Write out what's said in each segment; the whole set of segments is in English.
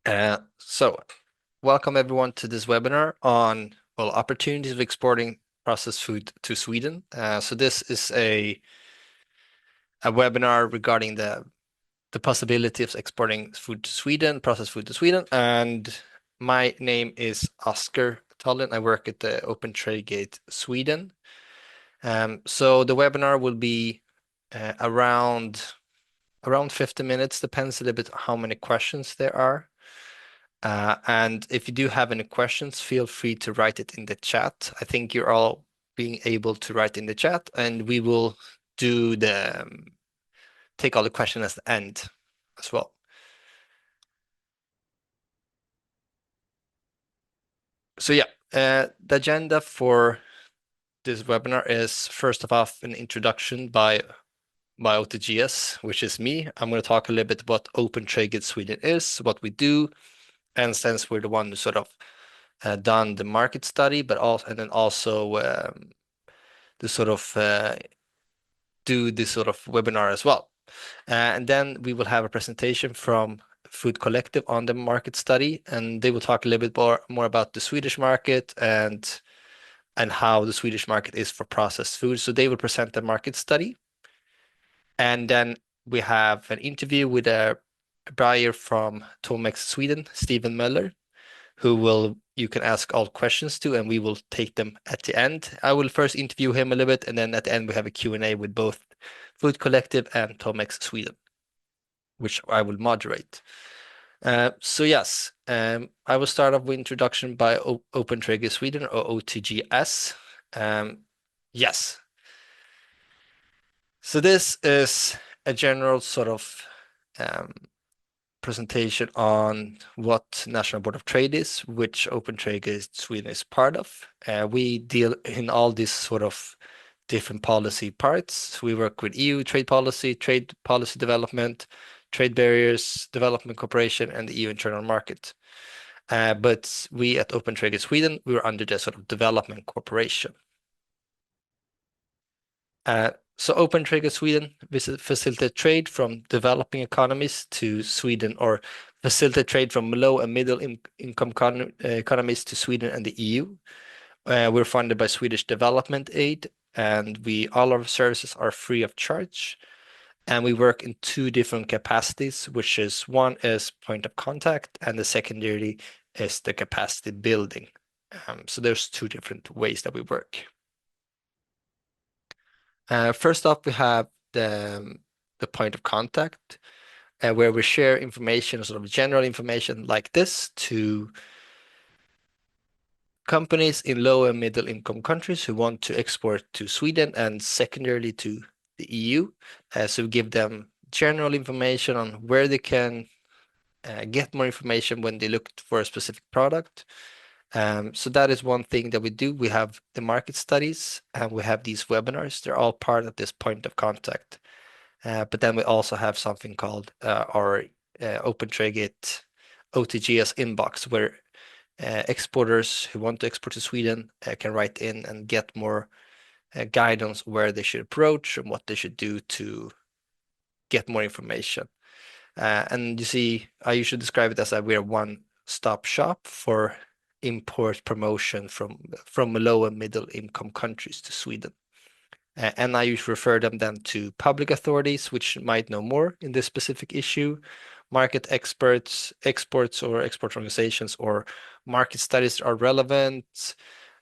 So welcome everyone to this webinar on, opportunities of exporting processed food to Sweden. So this is a webinar regarding the possibility of exporting food to Sweden, processed food to Sweden. And my name is Oscar Tollin. I work at the Open Trade Gate Sweden. So the webinar will be around 50 minutes, depends a little bit how many questions there are. And if you do have any questions, feel free to write it in the chat. I think you're all being able to write in the chat, and we will do take all the questions at the end as well. So yeah, the agenda for this webinar is first of all an introduction by OTGS, which is me. I'm going to talk a little bit about Open Trade Sweden is, what we do, and since we're the one who sort of done the market study, but also and then also the sort of do this sort of webinar as well. And then we will have a presentation from Food Collective on the market study, and they will talk a little bit more about the Swedish market and how the Swedish market is for processed food. So they will present the market study. And then we have an interview with a buyer from Tomex Sweden, Stephen Möller, who will you can ask all questions to, and we will take them at the end. I will first interview him a little bit, and then at the end we have a Q&A with both Food Collective and Tomex Sweden, which I will moderate. So yes, I will start off with introduction by Open Trade Sweden, or OTGS. Yes, so this is a general sort of um, presentation on what National Board of Trade is, which Open Trade Sweden is part of. We deal in all these sort of different policy parts. We work with EU trade policy development, trade barriers, development cooperation, and the EU internal market. But we at Open Trade Sweden, we were under the sort of development cooperation. So Open Trade Sweden facilitate trade from developing economies to Sweden, or facilitate trade from low and middle income economies to Sweden and the EU. We're funded by Swedish Development Aid, and all our services are free of charge. And we work in two different capacities, which is one is point of contact, and the secondary is the capacity building. So there's two different ways that we work. First off, we have the point of contact, where we share information, sort of general information like this, to companies in low and middle income countries who want to export to Sweden, and secondarily to the EU. So we give them general information on where they can get more information when they look for a specific product. So that is one thing that we do. We have the market studies and we have these webinars. They're all part of this point of contact. But then we also have something called our Open Trade OTGS inbox, where exporters who want to export to Sweden can write in and get more guidance where they should approach and what they should do to get more information. And you see, I usually describe it as that we're one-stop shop for import promotion from low and middle income countries to Sweden. And I usually refer them then to public authorities, which might know more in this specific issue, market experts, exports or export organizations, or market studies are relevant,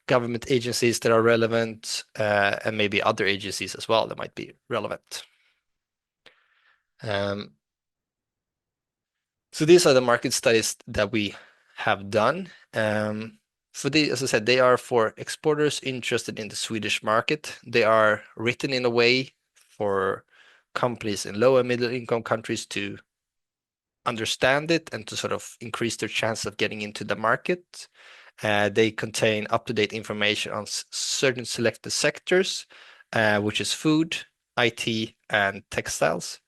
government agencies that are relevant, and maybe other agencies as well that might be relevant. So these are the market studies that we have done. As I said, they are for exporters interested in the Swedish market. They are written in a way for companies in low and middle income countries to understand it and to sort of increase their chance of getting into the market. They contain up-to-date information on certain selected sectors, which is food, IT, and textiles.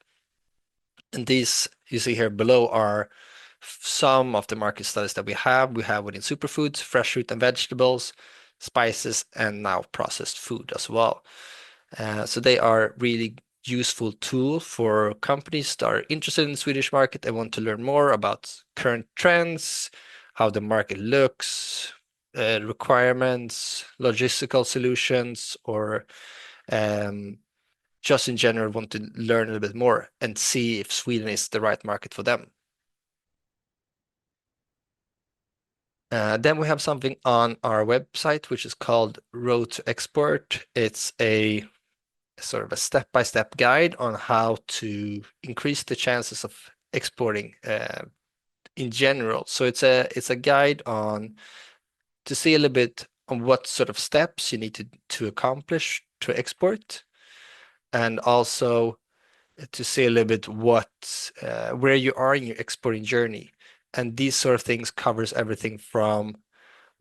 And these you see here below are some of the market studies that we have. We have within superfoods, fresh fruit and vegetables, spices, and now processed food as well. So they are really useful tool for companies that are interested in the Swedish market and want to learn more about current trends, how the market looks, requirements, logistical solutions, or um, just in general want to learn a little bit more and see if Sweden is the right market for them. Then we have something on our website which is called Road to Export. It's a sort of a step-by-step guide on how to increase the chances of exporting in general. So it's a guide on to see a little bit on what sort of steps you need to accomplish to export, and also to see a little bit what where you are in your exporting journey. And these sort of things covers everything from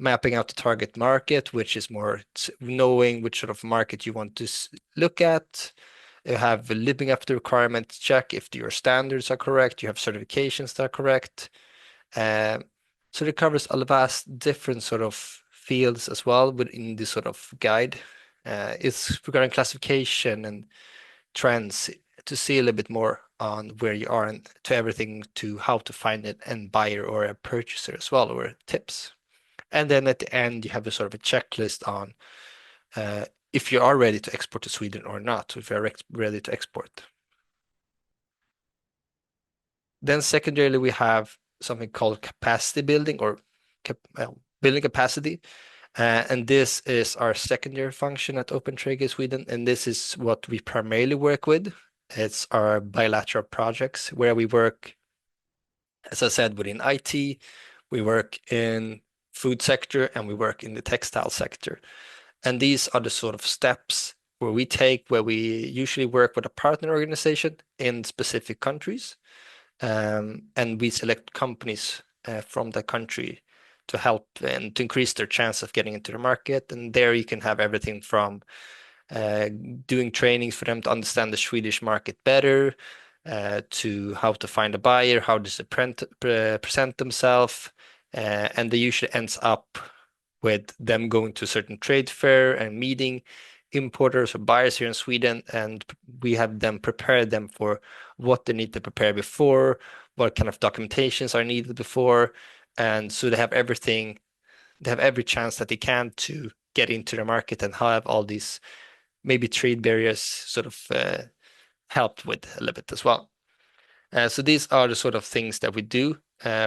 mapping out the target market, which is more knowing which sort of market you want to look at. You have living up to the requirements check if your standards are correct, you have certifications that are correct. Um, so it covers a vast different sort of fields as well within this sort of guide. It's regarding classification and trends to see a little bit more on where you are and to everything to how to find an end buyer or a purchaser as well, or tips. And then at the end, you have a sort of a checklist on uh, if you are ready to export to Sweden or not, if you're ready to export. Then secondarily, we have something called capacity building or building capacity. And this is our secondary function at Oppurtunities Sweden. And this is what we primarily work with. It's our bilateral projects where we work, as I said, within IT, we work in food sector, and we work in the textile sector. And these are the sort of steps where we usually work with a partner organization in specific countries. And we select companies from the country to help and to increase their chance of getting into the market. And there you can have everything from uh, doing trainings for them to understand the Swedish market better, to how to find a buyer, how to present themselves. And they usually ends up with them going to a certain trade fair and meeting importers or buyers here in Sweden, and we have them prepare them for what they need to prepare before, what kind of documentations are needed before, and so they have everything, they have every chance that they can to get into the market and have all these maybe trade barriers sort of helped with a little bit as well. So these are the sort of things that we do.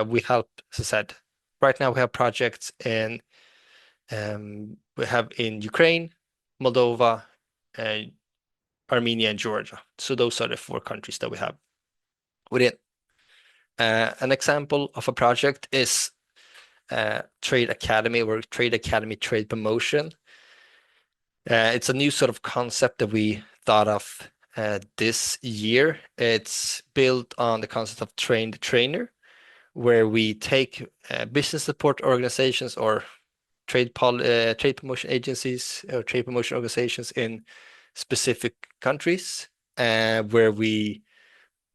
We help, as I said, right now we have projects we have in Ukraine, Moldova, uh, Armenia, and Georgia. So those are the four countries that we have within. An example of a project is Trade Academy or Trade Academy Trade Promotion. It's a new sort of concept that we thought of this year. It's built on the concept of train the trainer, where we take business support organizations or trade promotion agencies or trade promotion organizations in specific countries, where we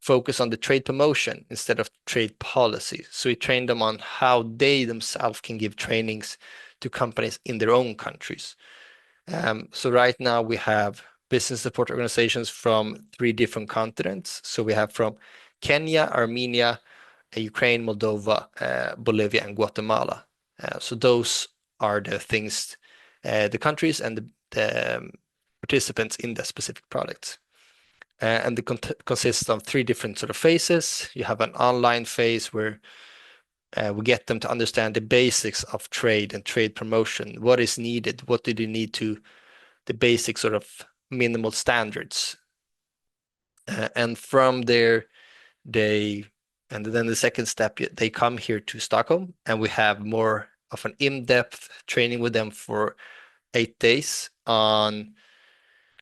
focus on the trade promotion instead of trade policy. So we train them on how they themselves can give trainings to companies in their own countries. So right now we have business support organizations from 3 different continents. So we have from Kenya, Armenia, Ukraine, Moldova, Bolivia, and Guatemala. So those are the things, the countries and the participants in the specific products. And it consists of 3 different sort of phases. You have an online phase where we get them to understand the basics of trade and trade promotion. What is needed? What do they need to, the basic sort of minimal standards. And from there, they, and then the second step, they come here to Stockholm, and we have more of an in-depth training with them for 8 days on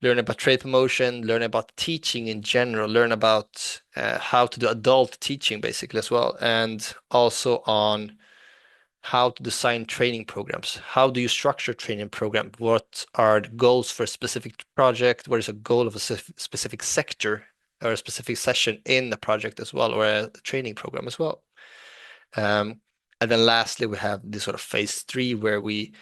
learn about trade promotion, learn about teaching in general, learn about how to do adult teaching basically as well, and also on how to design training programs. How do you structure a training program? What are the goals for a specific project? What is a goal of a specific sector or a specific session in the project as well, or a training program as well? Um, and then lastly, we have this sort of phase 3 where we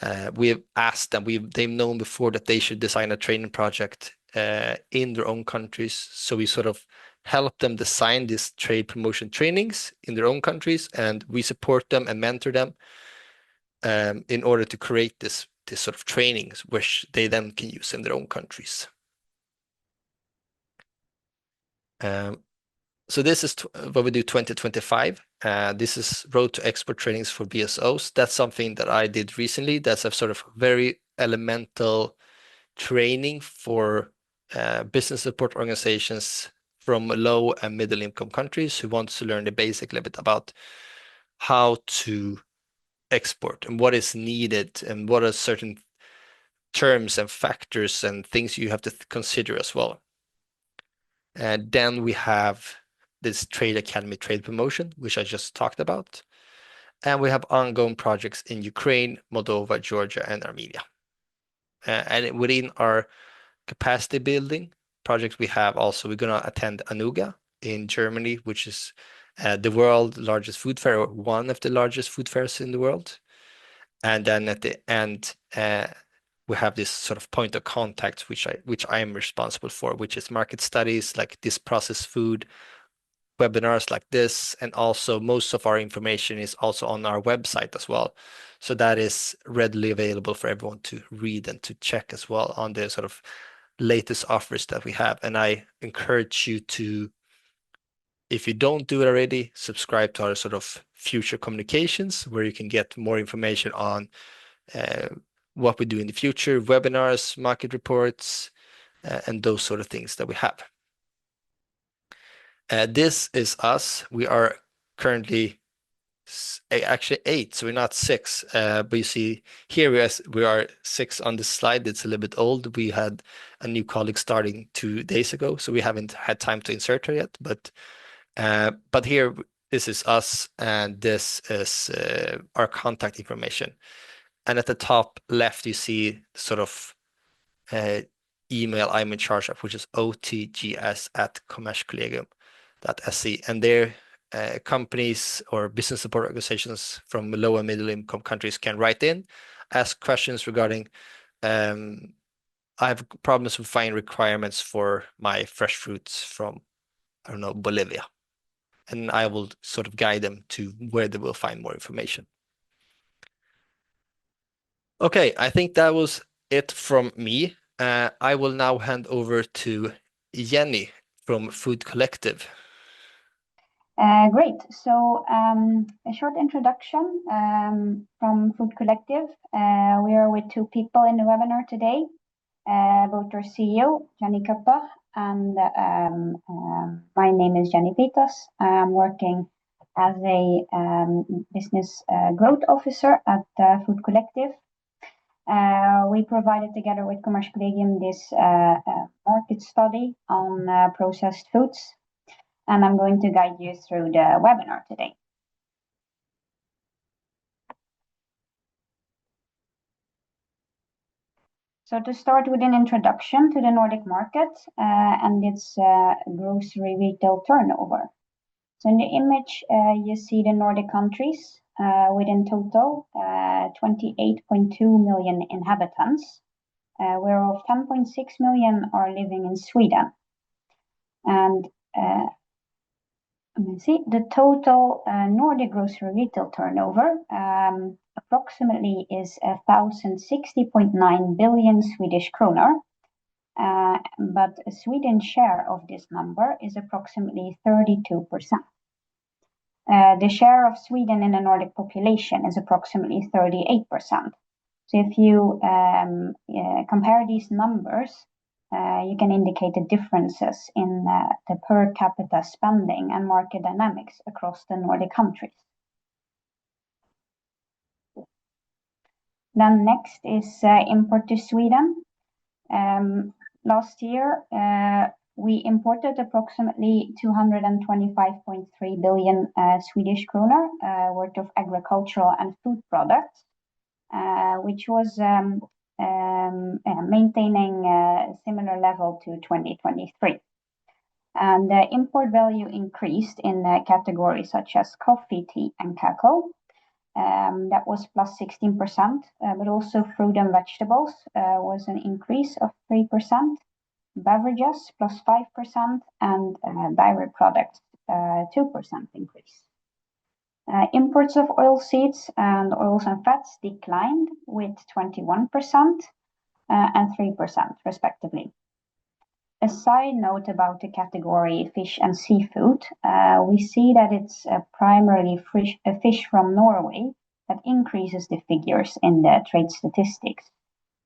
have asked them, they've known before that they should design a training project in their own countries. So we sort of help them design these trade promotion trainings in their own countries, and we support them and mentor them in order to create this sort of trainings, which they then can use in their own countries. So this is what we do 2025. This is Road to Export trainings for BSOs. That's something that I did recently. That's a sort of very elemental training for business support organizations from low and middle income countries who want to learn the basic little bit about how to export and what is needed and what are certain terms and factors and things you have to consider as well. And then we have this Trade Academy trade promotion, which I just talked about. And we have ongoing projects in Ukraine, Moldova, Georgia, and Armenia. And within our capacity building projects, we have also, we're going to attend Anuga in Germany, which is the world's largest food fair, or one of the largest food fairs in the world. And then at the end, we have this sort of point of contact, which I am responsible for, which is market studies like this processed food, webinars like this, and also most of our information is also on our website as well. So that is readily available for everyone to read and to check as well on the sort of latest offers that we have. And I encourage you to, if you don't do it already, subscribe to our sort of future communications where you can get more information on what we do in the future, webinars, market reports, and those sort of things that we have. This is us. We are currently actually 8, so we're not 6. But you see here we are 6 on this slide. It's a little bit old. We had a new colleague starting 2 days ago, so we haven't had time to insert her yet. But here, this is us, and this is our contact information. And at the top left, you see sort of email I'm in charge of, which is otgs@kommerskollegium.se. And their companies or business support organizations from low and middle income countries can write in, ask questions regarding, I have problems with finding requirements for my fresh fruits from, I don't know, Bolivia. And I will sort of guide them to where they will find more information. Okay, I think that was it from me. I will now hand over to Jenny from Food Collective. Great. So a short introduction from Food Collective. We are with 2 people in the webinar today, both our CEO, Jenny Kappa, and my name is Jenny Pitas. I'm working as a business growth officer at Food Collective. We provided together with Kommerskollegium this market study on processed foods, and I'm going to guide you through the webinar today. So to start with an introduction to the Nordic market and its grocery retail turnover. So in the image, you see the Nordic countries with in total 28.2 million inhabitants, whereof 10.6 million are living in Sweden. And let me see, the total Nordic grocery retail turnover approximately is 1,060.9 billion Swedish kronor. But Sweden's share of this number is approximately 32%. The share of Sweden in the Nordic population is approximately 38%. So if you compare these numbers, you can indicate the differences in the per capita spending and market dynamics across the Nordic countries. Then next is import to Sweden. Last year, we imported approximately 225.3 billion Swedish kronor worth of agricultural and food products, which was maintaining a similar level to 2023. And the import value increased in categories such as coffee, tea, and cacao. That was plus 16%, but also fruit and vegetables was an increase of 3%. beverages plus 5%, and dairy products 2% increase. Imports of oilseeds and oils and fats declined with 21% and 3% respectively. A side note about the category fish and seafood, we see that it's primarily fish from Norway that increases the figures in the trade statistics.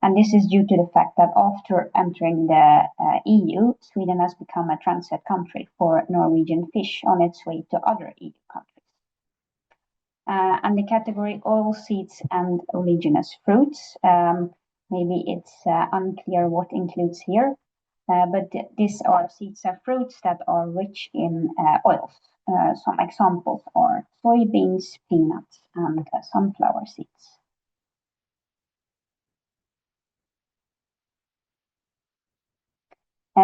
And this is due to the fact that after entering the EU, Sweden has become a transit country for Norwegian fish on its way to other EU countries. And the category oilseeds and oleaginous fruits, maybe it's unclear what includes here, but these are seeds and fruits that are rich in oils. Some examples are soybeans, peanuts, and sunflower seeds.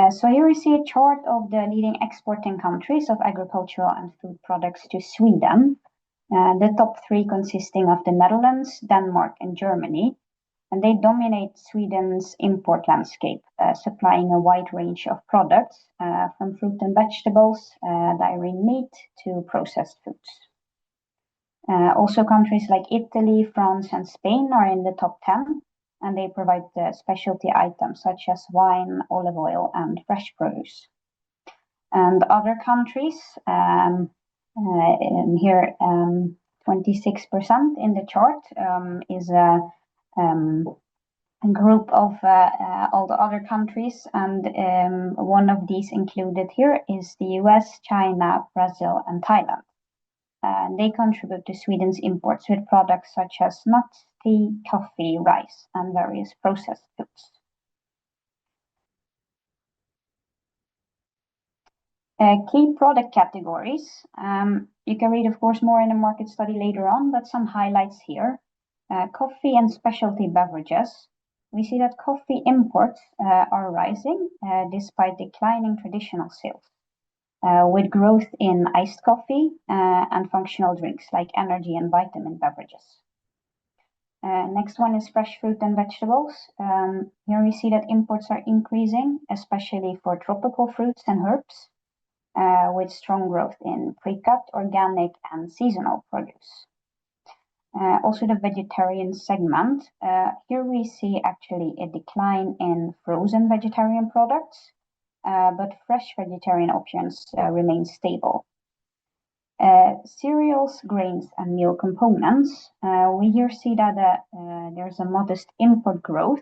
So here we see a chart of the leading exporting countries of agricultural and food products to Sweden. The top three consisting of the Netherlands, Denmark, and Germany. And they dominate Sweden's import landscape, supplying a wide range of products, from fruit and vegetables, dairy and meat, to processed foods. Also, countries like Italy, France, and Spain are in the top 10, and they provide specialty items such as wine, olive oil, and fresh produce. And other countries, here 26% in the chart is a group of all the other countries, and one of these included here is the US, China, Brazil, and Thailand. They contribute to Sweden's imports with products such as nuts, tea, coffee, rice, and various processed foods. Key product categories. You can read, of course, more in the market study later on, but some highlights here. Coffee and specialty beverages. We see that coffee imports are rising despite declining traditional sales, with growth in iced coffee and functional drinks like energy and vitamin beverages. Next one is fresh fruit and vegetables. Here we see that imports are increasing, especially for tropical fruits and herbs, with strong growth in pre-cut, organic, and seasonal produce. Also the vegetarian segment. Here we see actually a decline in frozen vegetarian products, but fresh vegetarian options remain stable. Cereals, grains, and meal components. We here see that there's a modest import growth,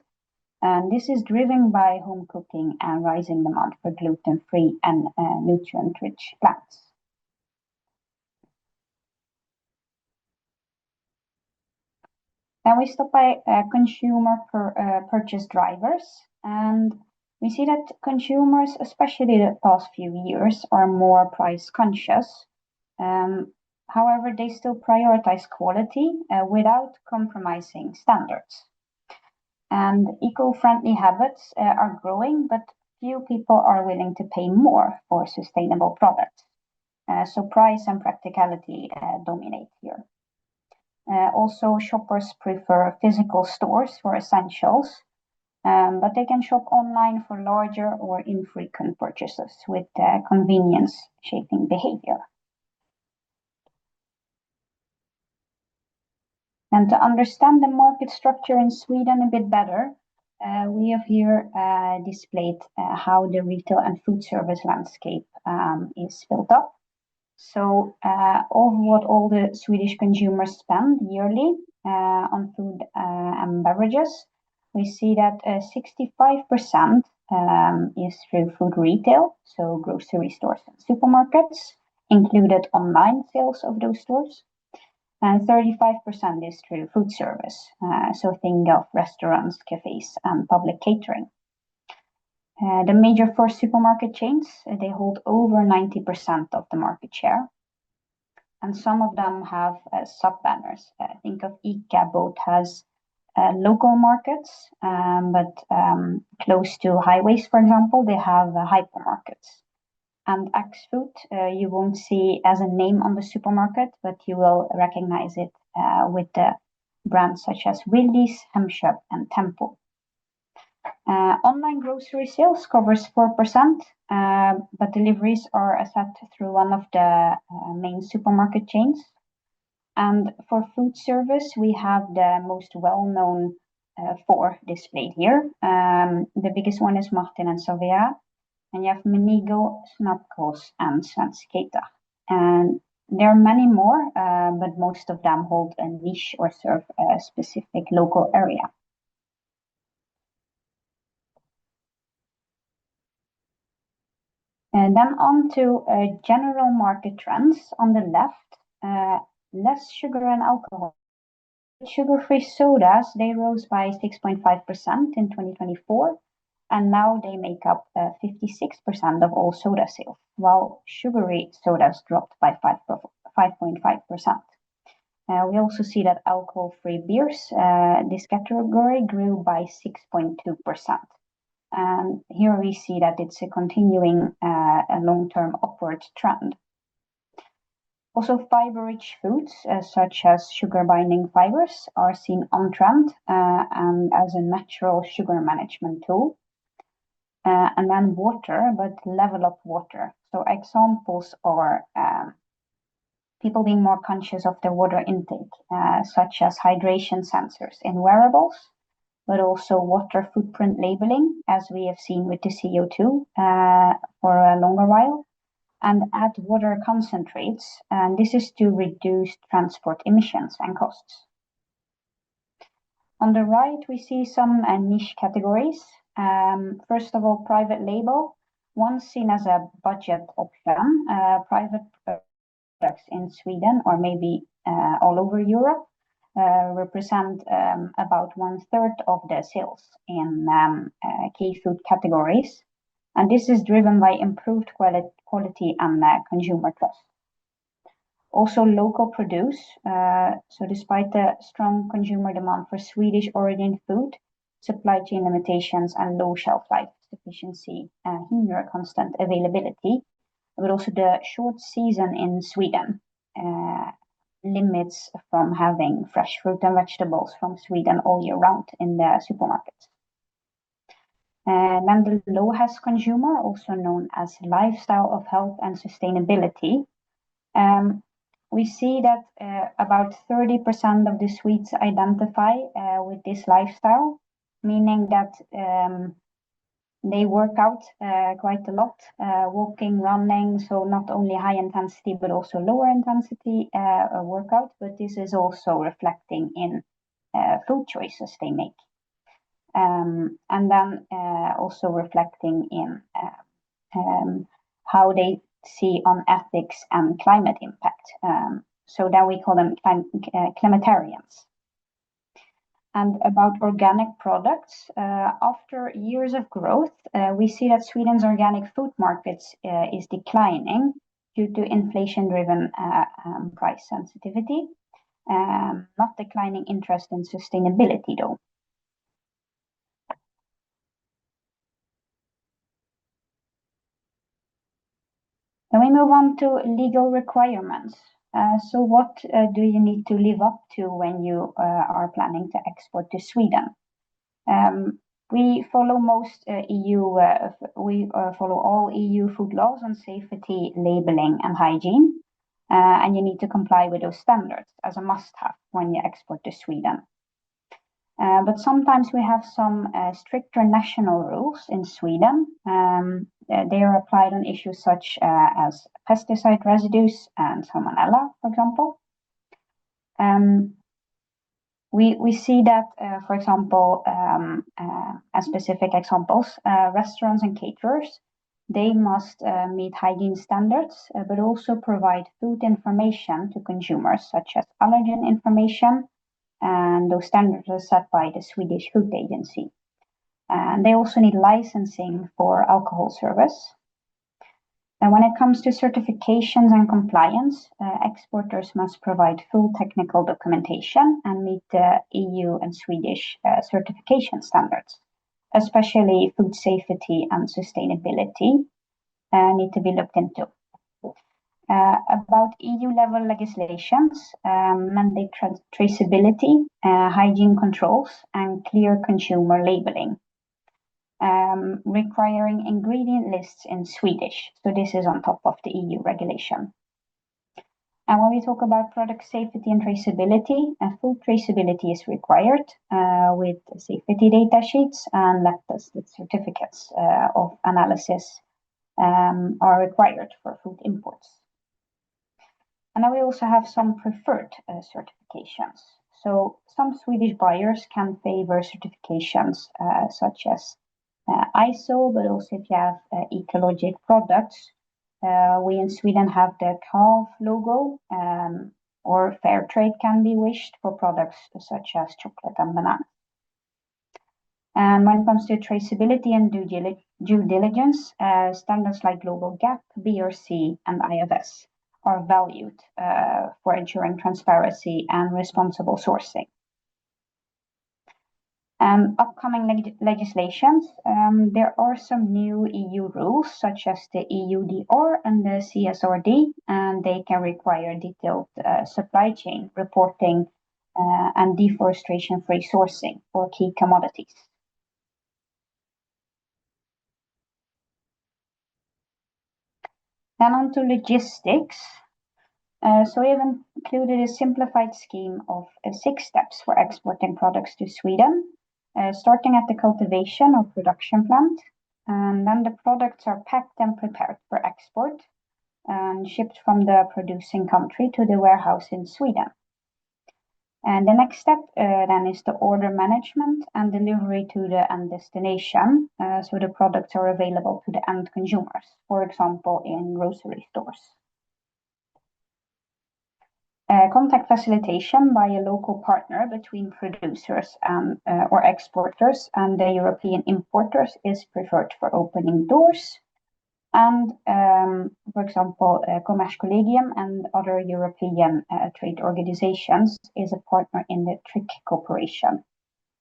and this is driven by home cooking and rising demand for gluten-free and nutrient-rich plants. Then we stop by consumer purchase drivers, and we see that consumers, especially the past few years, are more price conscious. However, they still prioritize quality without compromising standards. And eco-friendly habits are growing, but few people are willing to pay more for sustainable products. So price and practicality dominate here. Also, shoppers prefer physical stores for essentials, but they can shop online for larger or infrequent purchases, with convenience shaping behavior. And to understand the market structure in Sweden a bit better, we have here displayed how the retail and food service landscape is built up. So, of what all the Swedish consumers spend yearly on food and beverages, we see that 65% is through food retail, so grocery stores and supermarkets, included online sales of those stores. And 35% is through food service, so think of restaurants, cafes, and public catering. The major four supermarket chains, they hold over 90% of the market share. And some of them have sub-banners. Think of ICA, both has local markets, but close to highways, for example, they have hypermarkets. And Axfood, you won't see as a name on the supermarket, but you will recognize it with the brands such as Willys, Hemköp, and Tempo. Online grocery sales covers 4%, but deliveries are set through one of the main supermarket chains. And for food service, we have the most well-known four displayed here. The biggest one is Martin and Sauvea, and you have Menigo, Snapcos, and Svenskata. And there are many more, but most of them hold a niche or serve a specific local area. And then on to general market trends on the left, less sugar and alcohol. Sugar-free sodas, they rose by 6.5% in 2024, and now they make up 56% of all soda sales, while sugary sodas dropped by 5.5%. We also see that alcohol-free beers, this category grew by 6.2%. And here we see that it's a continuing a long-term upward trend. Also, fiber-rich foods, such as sugar-binding fibers, are seen on trend and as a natural sugar management tool. And then water, but level up water. So examples are people being more conscious of their water intake, such as hydration sensors in wearables, but also water footprint labeling, as we have seen with the CO2 for a longer while, and add water concentrates, and this is to reduce transport emissions and costs. On the right, we see some niche categories. First of all, private label, once seen as a budget option, private products in Sweden or maybe all over Europe represent about 1/3 of the sales in key food categories. And this is driven by improved quality and consumer trust. Also local produce, so despite the strong consumer demand for Swedish origin food, supply chain limitations and low shelf life sufficiency hinder constant availability, but also the short season in Sweden limits from having fresh fruit and vegetables from Sweden all year round in the supermarkets. Then the low-has consumer, also known as lifestyle of health and sustainability. We see that about 30% of the Swedes identify with this lifestyle, meaning that they work out quite a lot, walking, running, so not only high intensity but also lower intensity workout, but this is also reflecting in food choices they make. And then also reflecting in how they see on ethics and climate impact. So then we call them climatarians. And about organic products, after years of growth, we see that Sweden's organic food markets is declining due to inflation-driven price sensitivity, not declining interest in sustainability though. Then we move on to legal requirements. So what do you need to live up to when you are planning to export to Sweden? We follow most follow all EU food laws on safety, labeling, and hygiene, and you need to comply with those standards as a must-have when you export to Sweden. But sometimes we have some stricter national rules in Sweden. They are applied on issues such as pesticide residues and salmonella, for example. We see that, for example, as specific examples, restaurants and caterers, they must meet hygiene standards, but also provide food information to consumers, such as allergen information, and those standards are set by the Swedish Food Agency. And they also need licensing for alcohol service. And when it comes to certifications and compliance, exporters must provide full technical documentation and meet the EU and Swedish certification standards, especially food safety and sustainability need to be looked into. About EU-level legislations, mandate traceability, hygiene controls, and clear consumer labeling. requiring ingredient lists in Swedish. So this is on top of the EU regulation. And when we talk about product safety and traceability, full traceability is required with safety data sheets and lab-tested certificates of analysis are required for food imports. And then we also have some preferred certifications. So some Swedish buyers can favor certifications such as ISO, but also if you have ecologic products. We in Sweden have the calf logo, or fair trade can be wished for products such as chocolate and banana. And when it comes to traceability and due diligence, standards like Global Gap, BRC, and IFS are valued for ensuring transparency and responsible sourcing. Upcoming legislations, there are some new EU rules, such as the EUDR and the CSRD, and they can require detailed supply chain reporting and deforestation-free sourcing for key commodities. Then on to logistics. So we have included a simplified scheme of 6 steps for exporting products to Sweden, starting at the cultivation or production plant. And then the products are packed and prepared for export and shipped from the producing country to the warehouse in Sweden. And the next step then is the order management and delivery to the end destination. So the products are available to the end consumers, for example, in grocery stores. Contact facilitation by a local partner between producers and or exporters and the European importers is preferred for opening doors. And for example, Kommerskollegium and other European trade organizations is a partner in the TRIC cooperation.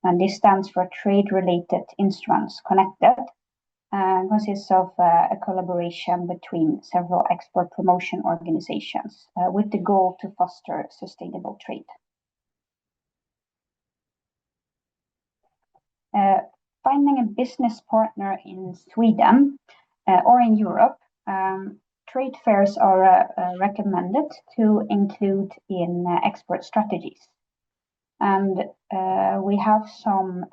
And this stands for Trade-Related Instruments Connected, and consists of a collaboration between several export promotion organizations with the goal to foster sustainable trade. Finding a business partner in Sweden or in Europe, trade fairs are recommended to include in export strategies. And we have some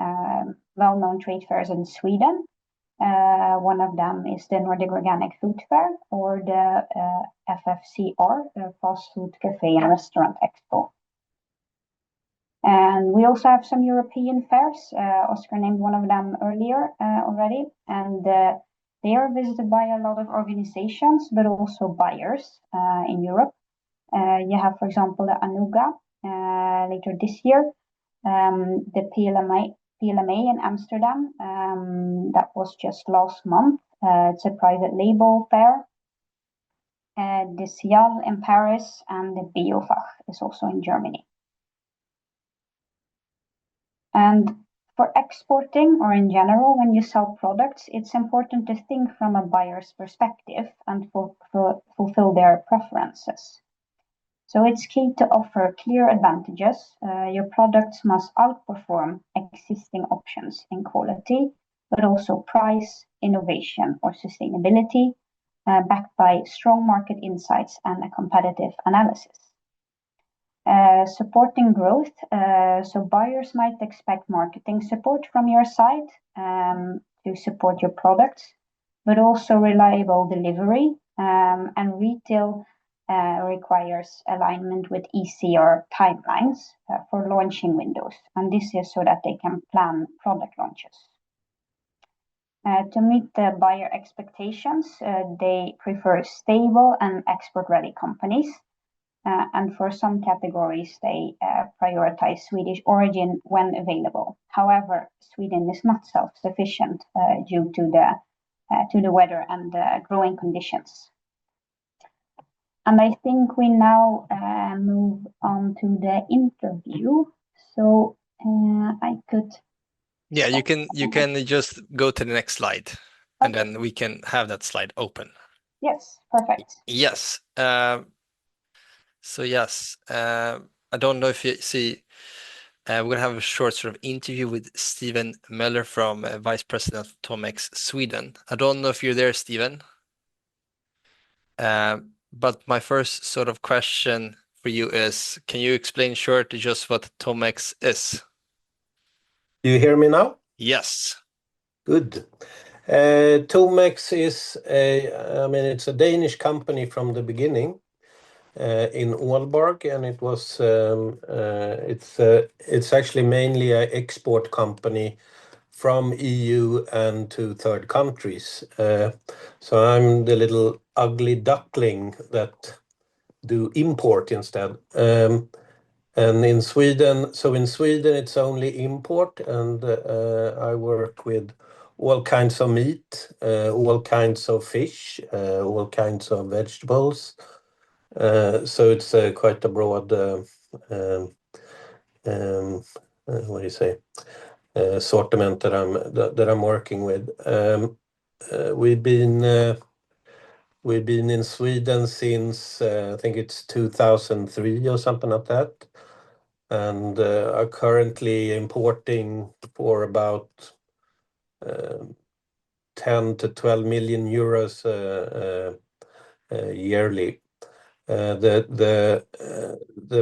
well-known trade fairs in Sweden. One of them is the Nordic Organic Food Fair, or the FFCR, the Fast Food Cafe and Restaurant Expo. And we also have some European fairs. Oscar named one of them earlier already, and they are visited by a lot of organizations, but also buyers in Europe. You have, for example, the Anuga later this year, the PLMA in Amsterdam, that was just last month. It's a private label fair. The Cial in Paris and the Biofach is also in Germany. And for exporting or in general, when you sell products, it's important to think from a buyer's perspective and fulfill their preferences. So it's key to offer clear advantages. Your products must outperform existing options in quality, but also price, innovation, or sustainability, backed by strong market insights and a competitive analysis. Supporting growth, so buyers might expect marketing support from your side to support your products, but also reliable delivery, and retail requires alignment with ECR timelines for launching windows, and this is so that they can plan product launches. To meet the buyer expectations, they prefer stable and export-ready companies, and for some categories, they prioritize Swedish origin when available. However, Sweden is not self-sufficient due to the weather and growing conditions. And I think we now move on to the interview. So I could. Yeah, you can just go to the next slide, and then we can have that slide open. Yes, perfect. Yes. So yes, I don't know if you see We're gonna have a short sort of interview with Steven Möller from Vice President of Tomex Sweden. I don't know if you're there, Steven, but my first sort of question for you is, can you explain short just what Tomex is? Do you hear me now? Yes. Good. Tomex is it's a Danish company from the beginning in Aalborg, and it's actually mainly an export company from EU and to third countries. So I'm the little ugly duckling that do import instead. And in Sweden, it's only import, and I work with all kinds of meat, all kinds of fish, all kinds of vegetables. So it's quite a broad, um, what do you say, assortment that I'm working with. We've been in Sweden since I think it's 2003 or something like that, and are currently importing for about 10 to 12 million euros yearly. The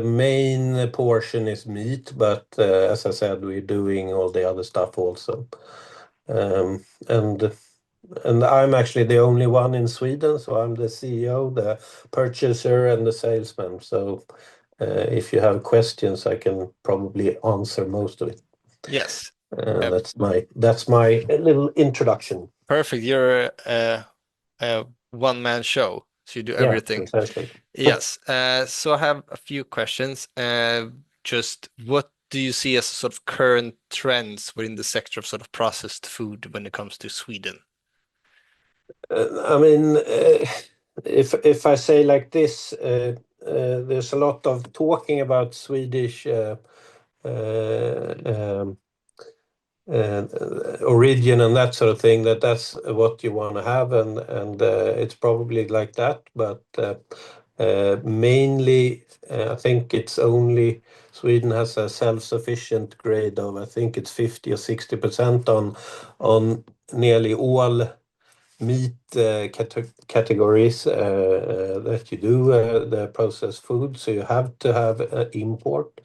main portion is meat, but as I said, we're doing all the other stuff also. Um, and and I'm actually the only one in Sweden, so I'm the CEO, the purchaser, and the salesman. So if you have questions, I can probably answer most of it. Yes. Uh, That's my little introduction. Perfect. You're a one-man show, so you do Yeah, everything. exactly. Yes. So I have a few questions. Just what do you see as sort of current trends within the sector of sort of processed food when it comes to Sweden? I mean, if I say like this, there's a lot of talking about Swedish uh, um, origin and that sort of thing. That's what you want to have, and it's probably like that. But mainly, I think it's only Sweden has a self-sufficient grade of, I think it's 50 or 60% on nearly all meat categories that you do the processed food, so you have to have import.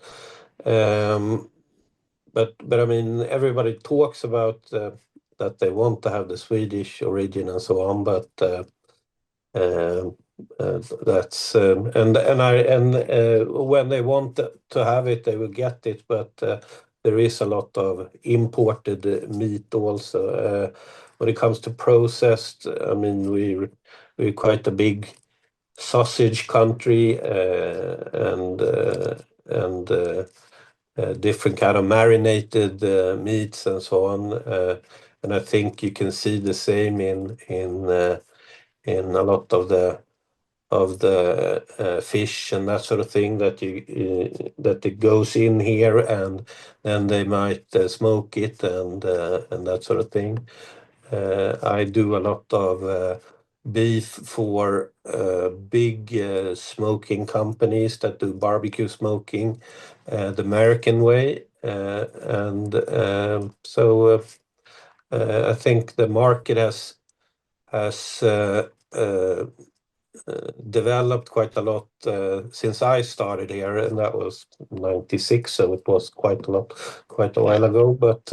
Um, but I mean, everybody talks about that they want to have the Swedish origin and so on, but um, that's and when they want to have it, they will get it. But there is a lot of imported meat also. When it comes to processed, I mean, we're quite a big sausage country, and different kind of marinated meats and so on. And I think you can see the same in a lot of the fish and that sort of thing that it goes in here, and then they might smoke it and that sort of thing. I do a lot of beef for big smoking companies that do barbecue smoking the American way. I think the market has developed quite a lot since I started here, and that was 96, so it was quite a while Yeah. ago. But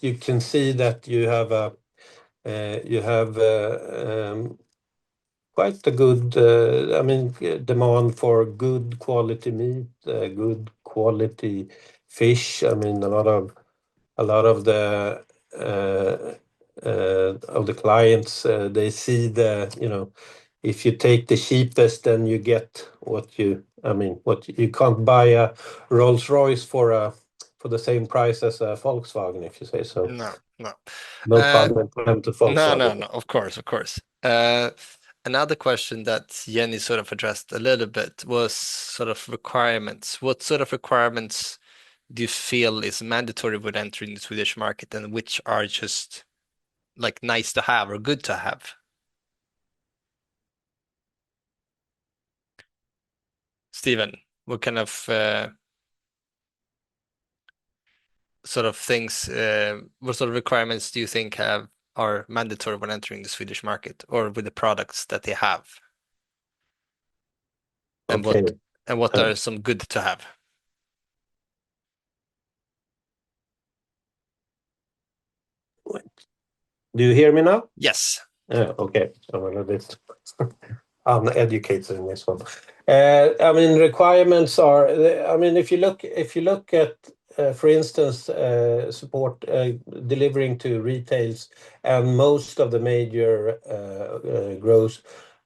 you can see that you have quite a good, I mean, demand for good quality meat, good quality fish. I mean, a lot of the clients, they see if you take the cheapest, then you get what you can't buy a Rolls Royce for the same price as a Volkswagen, if you say so. No, no. No Uh, pun intended to no, no, Volkswagen. no, of course, of course. Another question that Jenny sort of addressed a little bit was sort of requirements. What sort of requirements do you feel is mandatory when entering the Swedish market, and which are just like nice to have or good to have? Steven. what kind of sort of things, what sort of requirements do you think are mandatory when entering the Swedish market or with the products that they have? And Okay. what are some good to have? Do you hear me now? Yes. Okay. I'm a little bit uneducated in this one. I mean, requirements are. I mean, if you look at, for instance, support delivering to retails and most of the major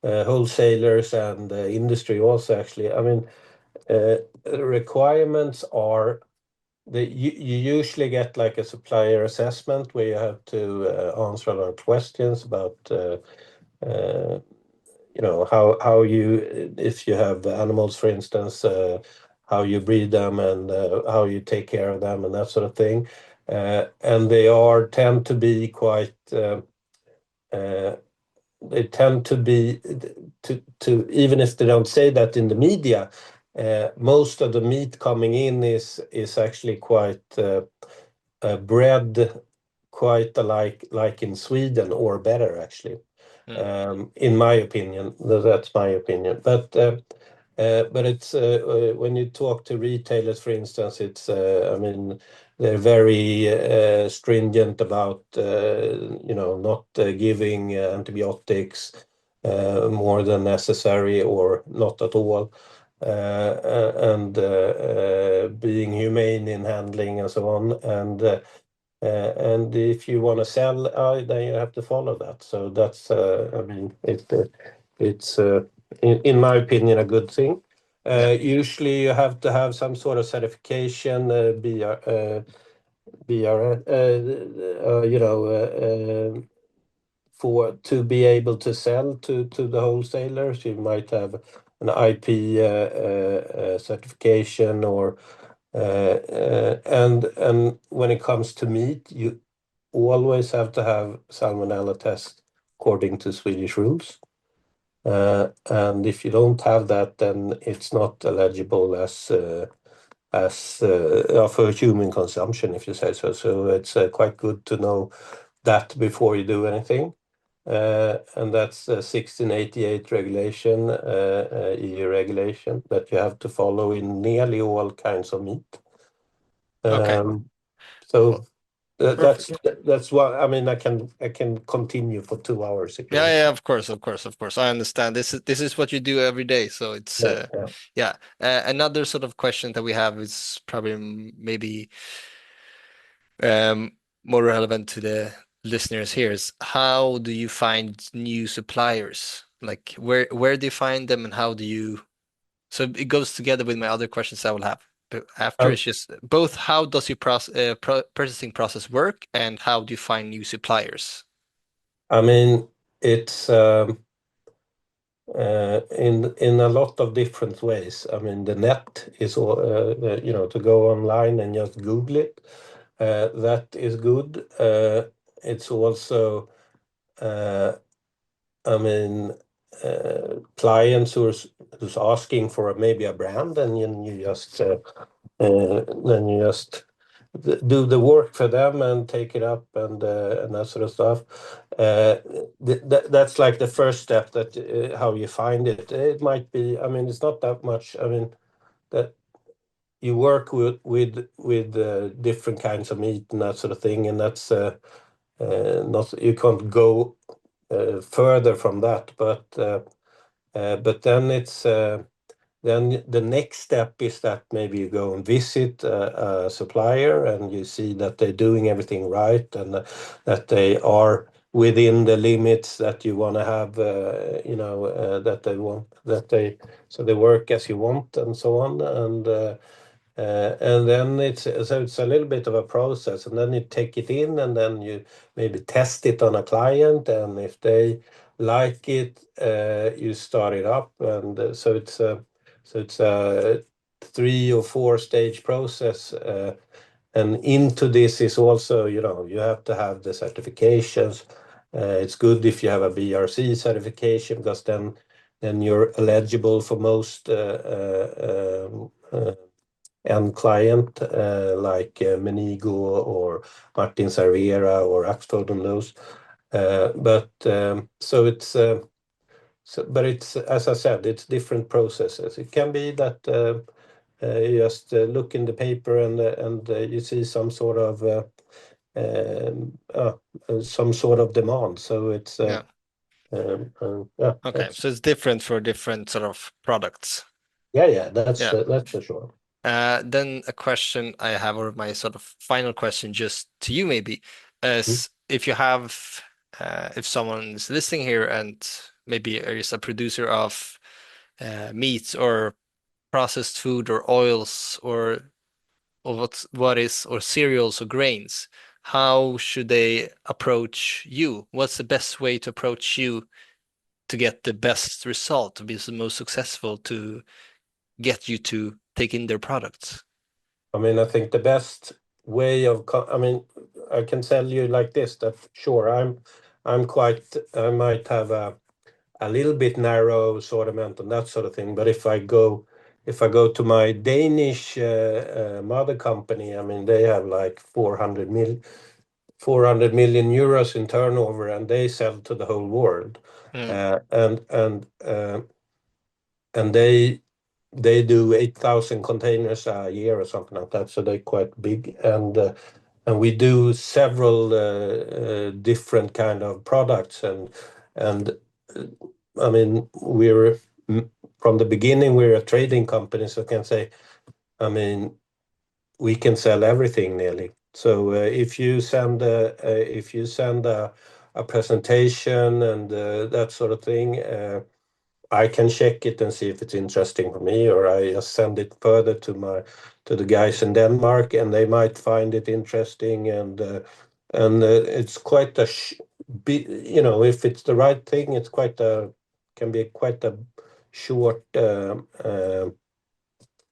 wholesalers and industry also actually. I mean, requirements are. You usually get like a supplier assessment where you have to answer a lot of questions about how you, if you have animals, for instance, how you breed them and how you take care of them and that sort of thing. And tend to be quite. They tend to be to even if they don't say that in the media, most of the meat coming in is actually quite bred quite like in Sweden or better actually. In my opinion, that's my opinion. But it's when you talk to retailers, for instance, it's I mean they're very stringent about not giving antibiotics more than necessary or not at all, and being humane in handling and so on. And if you want to sell, then you have to follow that. So that's, I mean, it's in my opinion, a good thing. Usually, you have to have some sort of certification, for to be able to sell to the wholesalers. You might have an IP certification or. And when it comes to meat, you always have to have salmonella test according to Swedish rules. And if you don't have that, then it's not eligible for human consumption, if you say so. So it's quite good to know that before you do anything. And that's 1688 regulation, EU regulation that you have to follow in nearly all kinds of meat. Okay. So Perfect. that's what I mean. I can continue for 2 hours if you want. Yeah, of course. I understand. This is what you do every day, so it's Yeah. Another sort of question that we have is probably maybe um, more relevant to the listeners here is how do you find new suppliers? Like where do you find them and how do you? So it goes together with my other questions I will have. But after Um, it's just both how does your purchasing process work and how do you find new suppliers? I mean, it's in a lot of different ways. I mean, the net is to go online and just Google it. That is good. It's also, I mean, clients who's asking for maybe a brand, and then you just do the work for them and take it up and that sort of stuff. That's like the first step. That how you find it. It might be. I mean, it's not that much. I mean, that you work with different kinds of meat and that sort of thing, and that's not you can't go further from that. But then it's. Then the next step is that maybe you go and visit a supplier and you see that they're doing everything right and that they are within the limits that you want to have, that they want, so they work as you want and so on. And then it's a little bit of a process, and then you take it in, and then you maybe test it on a client, and if they like it, you start it up, and so it's a 3 or 4 stage process. And into this is also, you have to have the certifications. It's good if you have a BRC certification because then then you're eligible for most end client like Menigo or Martins Riviera or Axfood and those. So it's but it's, as I said, it's different processes. It can be that you just look in the paper and you see some sort of demand. So it's Yeah. yeah, Okay, so it's different for different sort of products. yeah, Yeah. that's for sure. Then a question I have, or my sort of final question just to you maybe, Mm. is if you have, if someone's listening here and maybe is a producer of meats or processed food or oils or or cereals or grains, how should they approach you? What's the best way to approach you to get the best result, to be the most successful, to get you to take in their products? I mean, I think the best way of, I mean, I can tell you like this, that sure, I'm quite, I might have a little bit narrow assortment and that sort of thing. But if I go to my Danish mother company, I mean, they have like 400 million euros in turnover, and they sell to the whole world. Mm, And they do 8,000 containers a year or something like that, so they're quite big. And we do several different kind of products, and I mean, from the beginning, we're a trading company, so I can say, I mean, we can sell everything nearly. So if you send a presentation and that sort of thing, I can check it and see if it's interesting for me, or I just send it further to the guys in Denmark, and they might find it interesting, and it's quite you know, if it's the right thing, it's can be quite a short, shall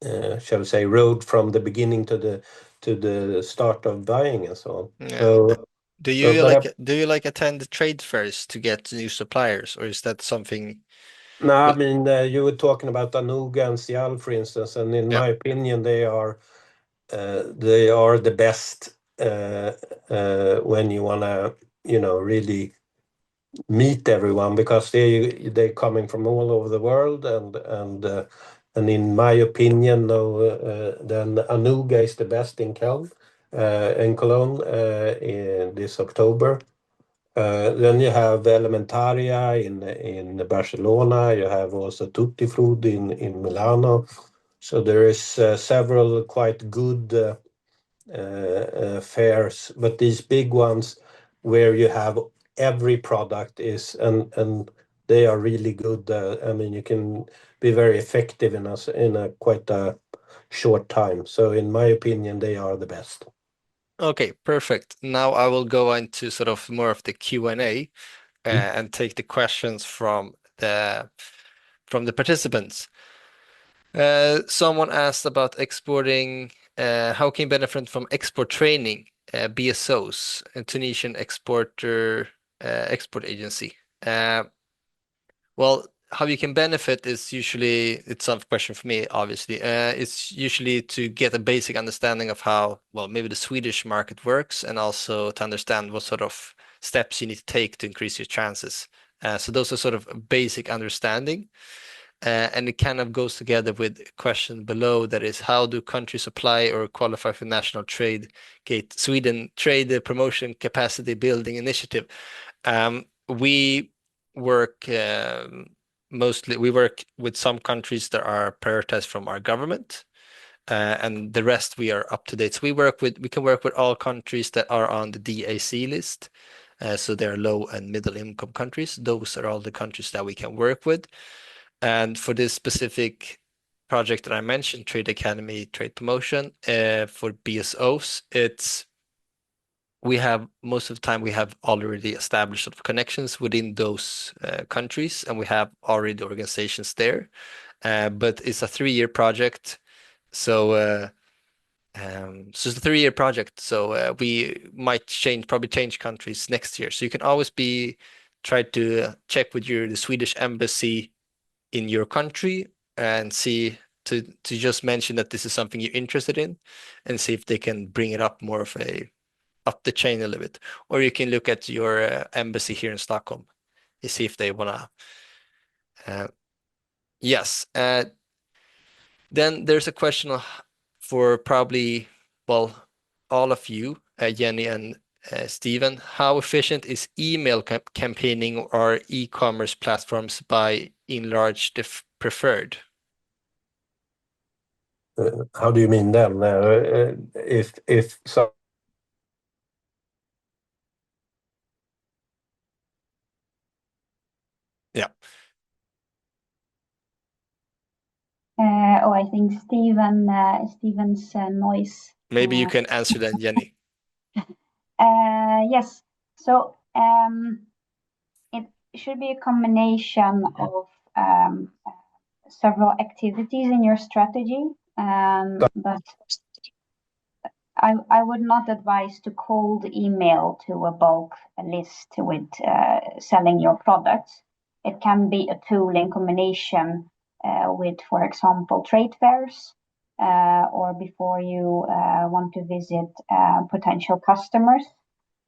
we say, road from the beginning to the start of buying and so on. yeah. So, but Do you like attend the trade fairs to get new suppliers, or is that something? no, I Well, mean, you were talking about Anuga and Cial, for instance, and in yeah. my opinion, they are the best when you wanna, you know, really meet everyone, because they're coming from all over the world, and in my opinion, no, then Anuga is the best in Cologne in this October. Then you have Elementaria in Barcelona. You have also Tutti Frutti in Milano. So there is several quite good fairs, but these big ones where you have every product is and they are really good. I mean, you can be very effective in a quite a short time. So in my opinion, they are the best. Okay, perfect. Now I will go into sort of more of the Q&A Mm. and take the questions from the participants. Someone asked about exporting. How can you benefit from export training, BSOs, a Tunisian export agency? Uh, well, how you can benefit is usually, it's a question for me, obviously. It's usually to get a basic understanding of how, well, maybe the Swedish market works, and also to understand what sort of steps you need to take to increase your chances. So those are sort of a basic understanding. And it kind of goes together with a question below, that is, how do countries apply or qualify for national trade gate Sweden trade promotion capacity building initiative? We work we work with some countries that are prioritized from our government, and the rest we are up to date. So we can work with all countries that are on the DAC list. So they're low and middle income countries. Those are all the countries that we can work with. And for this specific project that I mentioned, Trade Academy, Trade Promotion, for BSOs, it's we have most of the time we have already established sort of connections within those countries, and we have already organizations there. But it's a 3-year project, so so it's a 3-year project. So we might probably change countries next year. So you can always try to check with the Swedish embassy in your country and see to just mention that this is something you're interested in and see if they can bring it up more of a up the chain a little bit. Or you can look at your embassy here in Stockholm and see if they wanna. Yes. Then there's a question for probably, well, all of you, Jenny and Stephen. How efficient is email campaigning or e-commerce platforms by in large preferred? How do you mean then? If so, Yeah. I think Steven's noise. Maybe you can answer that, Jenny. Yes. So it should be a combination of several activities in your strategy, but I would not advise to cold email to a bulk list with selling your products. It can be a tool in combination with, for example, trade fairs or before you want to visit potential customers,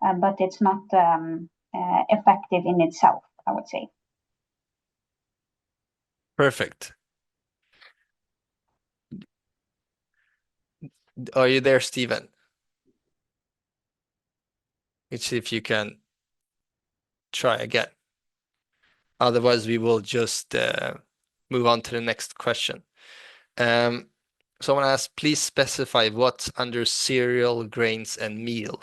but it's not effective in itself, I would say. Perfect. Are you there, Stephen? Let's see if you can try again. Otherwise, we will just move on to the next question. Someone asked, please specify what's under cereal, grains, and meal.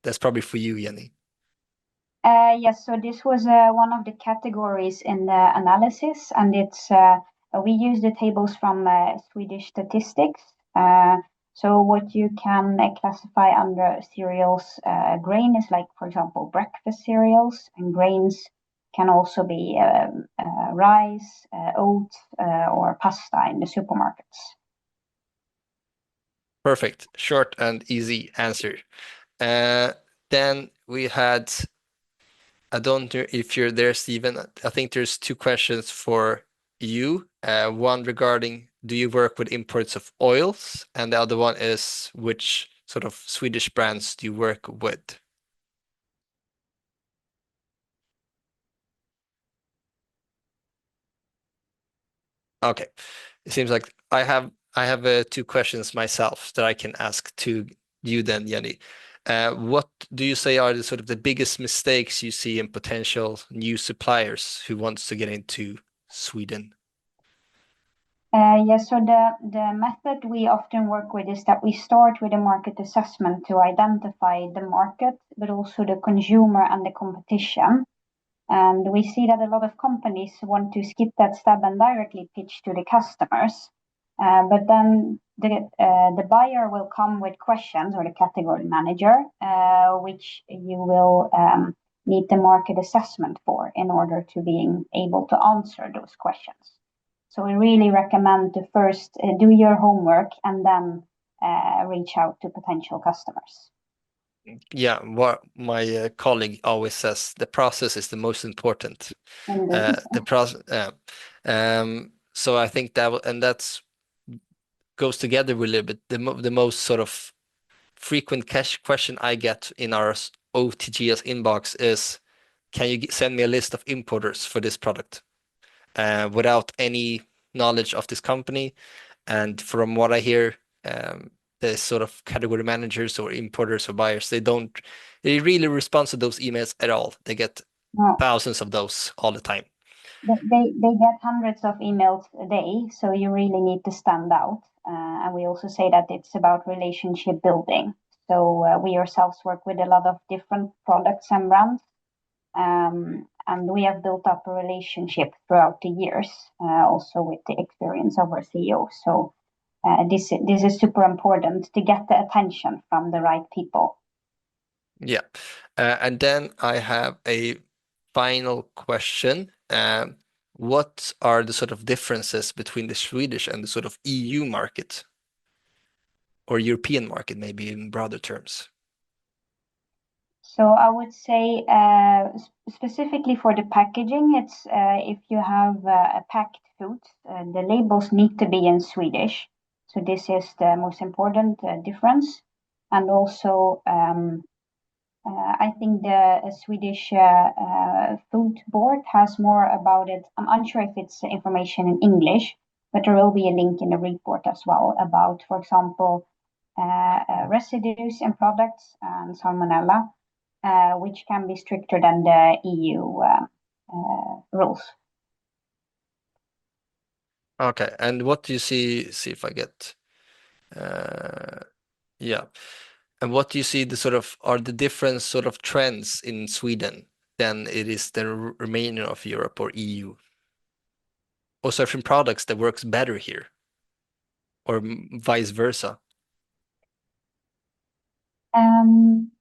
That's probably for you, Jenny. Yes, so this was one of the categories in the analysis, and it's we use the tables from Swedish statistics. So what you can classify under cereals, grain is like, for example, breakfast cereals, and grains can also be rice, oats, or pasta in the supermarkets. Perfect. Short and easy answer. Then we had, I don't know if you're there, Stephen. I think there's two questions for you. One regarding, do you work with imports of oils? And the other one is, which sort of Swedish brands do you work with? Okay. It seems like I have two questions myself that I can ask to you then, Jenny. What do you say are the sort of the biggest mistakes you see in potential new suppliers who wants to get into Sweden? Yes, so the method we often work with is that we start with a market assessment to identify the market, but also the consumer and the competition. And we see that a lot of companies want to skip that step and directly pitch to the customers. But then the buyer will come with questions, or the category manager, which you will need the market assessment for in order to being able to answer those questions. So we really recommend to first do your homework and then reach out to potential customers. Yeah, what my colleague always says, the process is the most important. Indeed. The process. So I think and that's goes together with a little bit. The most sort of frequent question I get in our OTGS inbox is, can you send me a list of importers for this product? Without any knowledge of this company. And from what I hear, the sort of category managers or importers or buyers, they really respond to those emails at all. They get No. thousands of those all the time. They get hundreds of emails a day, so you really need to stand out. And we also say that it's about relationship building. So we ourselves work with a lot of different products and brands, and we have built up a relationship throughout the years, also with the experience of our CEO. So this is super important to get the attention from the right people. Yeah. And then I have a final question. What are the sort of differences between the Swedish and the sort of EU market or European market, maybe in broader terms? So I would say specifically for the packaging, it's if you have a packed food, the labels need to be in Swedish. So this is the most important difference. And also, I think the Swedish food board has more about it. I'm unsure if it's information in English, but there will be a link in the report as well about, for example, residues in products and salmonella, which can be stricter than the EU rules. Okay, and what do you see if I get yeah. And what do you see are the different sort of trends in Sweden than it is the remainder of Europe or EU? Or certain products that works better here, or vice versa? When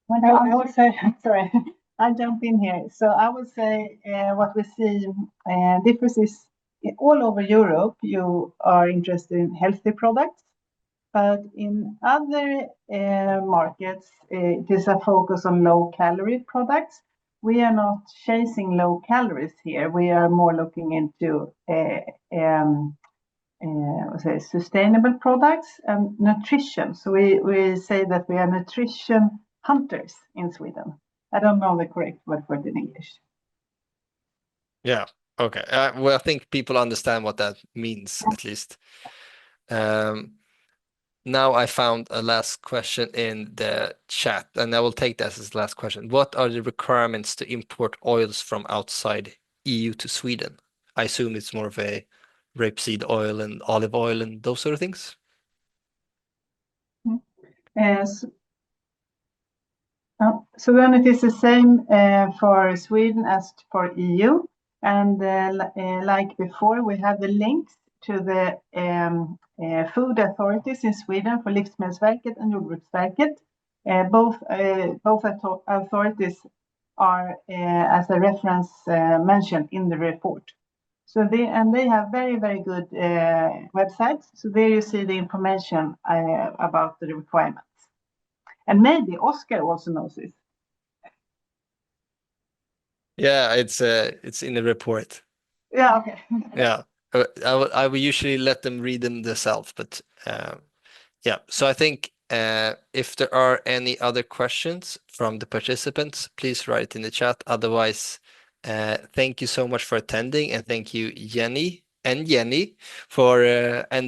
I would say, sorry, I'll jump in here. So I would say what we see differences all over Europe. You are interested in healthy products, but in other markets, it is a focus on low-calorie products. We are not chasing low calories here. We are more looking into sustainable products and nutrition. So we say that we are nutrition hunters in Sweden. I don't know the correct word for it in English. Yeah. Okay. Well, I think people understand what that means, at least. Now I found a last question in the chat, and I will take that as the last question. What are the requirements to import oils from outside EU to Sweden? I assume it's more of a rapeseed oil and olive oil and those sort of things. So then it is the same for Sweden as for EU. And like before, we have the links to the food authorities in Sweden for Livsmedelsverket and Jordbruksverket. Both authorities are, as a reference, mentioned in the report. So they have very, very good websites. So there you see the information about the requirements. And maybe Oscar also knows this. Yeah, it's in the report. Yeah, okay. Yeah, I will usually let them read them themselves, but yeah. So I think if there are any other questions from the participants, please write in the chat. Otherwise, thank you so much for attending, and thank you, Jenny and Jenny, for and